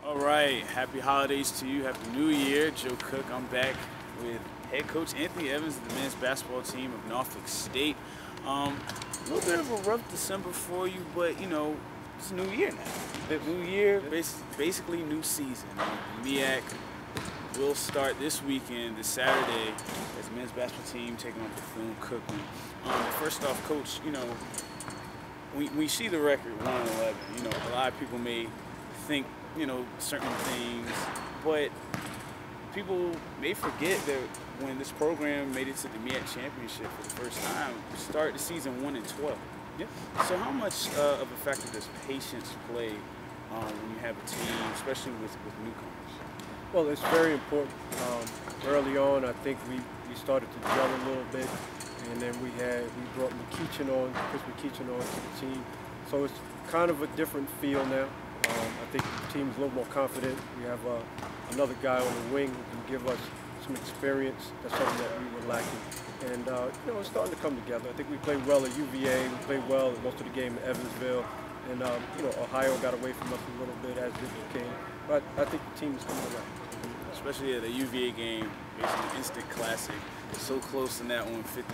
All right, happy holidays to you. Happy New Year. Joe Cook. I'm back with head coach Anthony Evans of the men's basketball team of Norfolk State. A little bit of a rough December for you, but it's a new year now. New year, basically new season. The MEAC will start this weekend, this Saturday, as the men's basketball team taking on Bethune-Cookman. First off, coach, we see the record 1-11. A lot of people may think certain things, but people may forget that when this program made it to the MEAC championship for the first time, we started the season 1-12. Yeah. So how much of a factor does patience play when you have a team, especially with newcomers? Well, it's very important. Early on, I think we started to gel a little bit, and then we brought Chris McKeechin on to the team. So it's kind of a different feel now. I think the team's a little more confident. We have another guy on the wing who can give us some experience. That's something that we were lacking. And it's starting to come together. I think we played well at UVA. We played well at most of the game at Evansville. And Ohio got away from us a little bit, as did King. But I think the team is coming around. Especially at the UVA game, basically instant classic. So close in that one, 50-49.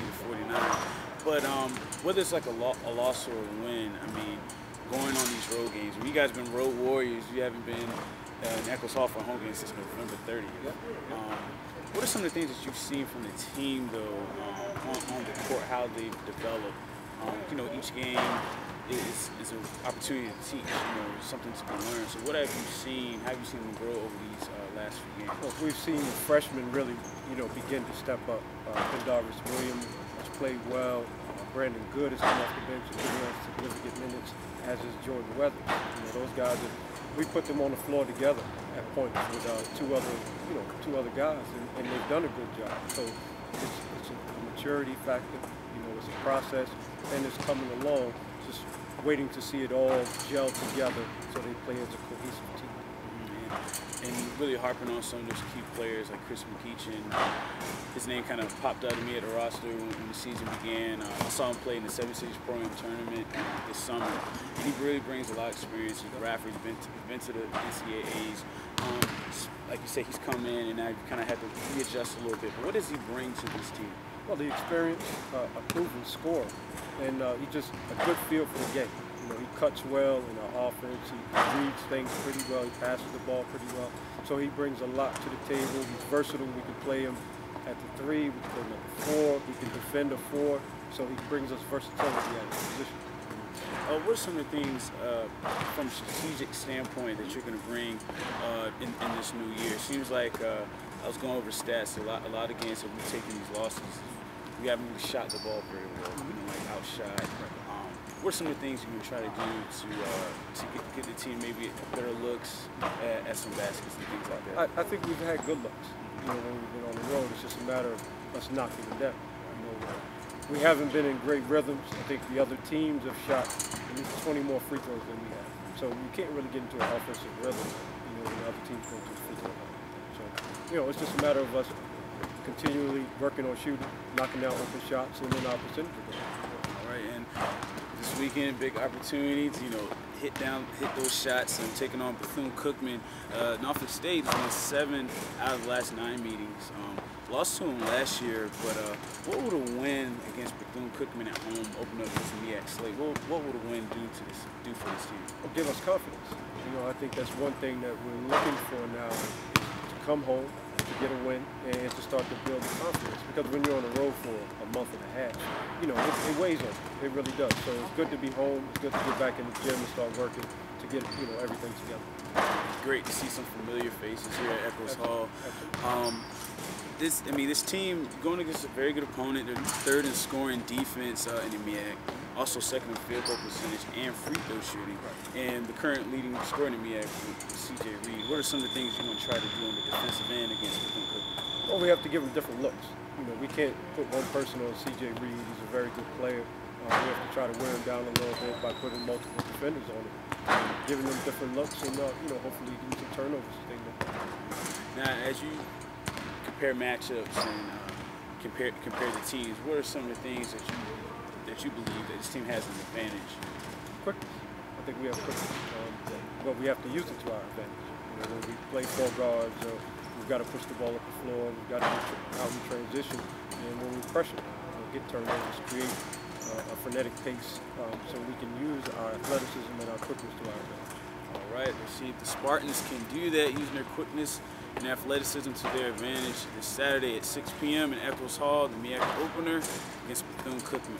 But whether it's like a loss or a win, I mean, going on these road games. When you guys have been road warriors, you haven't been in Eccles Hall for a home game since November 30th. What are some of the things that you've seen from the team, though, on the court, how they've developed? Each game is an opportunity to teach, something to be learned. So what have you seen? How have you seen them grow over these last few games? Well, we've seen freshmen really, begin to step up. Pendarvis Williams has played well. Brandon Good has come off the bench and given us significant minutes, as is Jordan Weathers. Those guys, we put them on the floor together at points with two other guys, and they've done a good job. So it's a maturity factor. It's a process, and it's coming along. Just waiting to see it all gel together so they play as a cohesive team. And really harping on some of those key players like Chris McKeechin. His name kind of popped out to me at the roster when the season began. I saw him play in the 7-Cities Pro-Am tournament this summer. And he really brings a lot of experience. He's a rapper. He's been to the NCAAs. Like you say, he's come in and now you kind of had to readjust a little bit. But what does he bring to this team? Well, the experience, a proven scorer, and he just a good feel for the game. He cuts well in our offense. He reads things pretty well. He passes the ball pretty well. So he brings a lot to the table. He's versatile. We can play him at the 3. We can play him at the 4. He can defend a 4. So he brings us versatility at his position. What are some of the things from a strategic standpoint that you're going to bring in this new year? It seems like I was going over stats. A lot of games that we've taken these losses, we haven't really shot the ball very well. Like outshot. What are some of the things you can try to do to get the team maybe better looks at some baskets and things like that? I think we've had good looks. When we've been on the road, it's just a matter of us knocking them down. We haven't been in great rhythms. I think the other teams have shot at least 20 more free throws than we have. So you can't really get into an offensive rhythm, when the other teams go to the free throw line. So, it's just a matter of us continually working on shooting, knocking down open shots, and then our percentage of them. All right, and this weekend, big opportunity to hit those shots and taking on Bethune-Cookman. Norfolk State has won 7 out of the last 9 meetings. Lost to them last year, but what would a win against Bethune-Cookman at home open up this MEAC slate? What would a win do for this team? It'll give us confidence. I think that's one thing that we're looking for now, to come home, to get a win, and to start to build the confidence. Because when you're on the road for a month and a half, it weighs on you. It really does. So it's good to be home. It's good to get back in the gym and start working to get everything together. Great to see some familiar faces here at Eccles Hall. This team going against a very good opponent. They're 3rd in scoring defense in the MEAC, also 2nd in field goal percentage and free throw shooting, and the current leading scorer in the MEAC with CJ Reed. What are some of the things you want to try to do on the defensive end against Bethune-Cookman? Well, we have to give them different looks. We can't put one person on CJ Reed. He's a very good player. We have to try to wear him down a little bit by putting multiple defenders on him, giving them different looks, and hopefully get some turnovers. Now, as you compare matchups and compare the teams, what are some of the things that you believe that this team has an advantage? Quickness. I think we have quickness, but we have to use it to our advantage. When we play 4 guards, we've got to push the ball up the floor. We've got to get out in transition, and when we pressure, get turnovers, create a frenetic pace, so we can use our athleticism and our quickness to our advantage. All right, let's see if the Spartans can do that using their quickness and athleticism to their advantage this Saturday at 6 p.m. in Eccles Hall, the MEAC opener against Bethune-Cookman.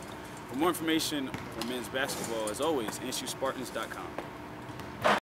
For more information on men's basketball, as always, NSUSpartans.com.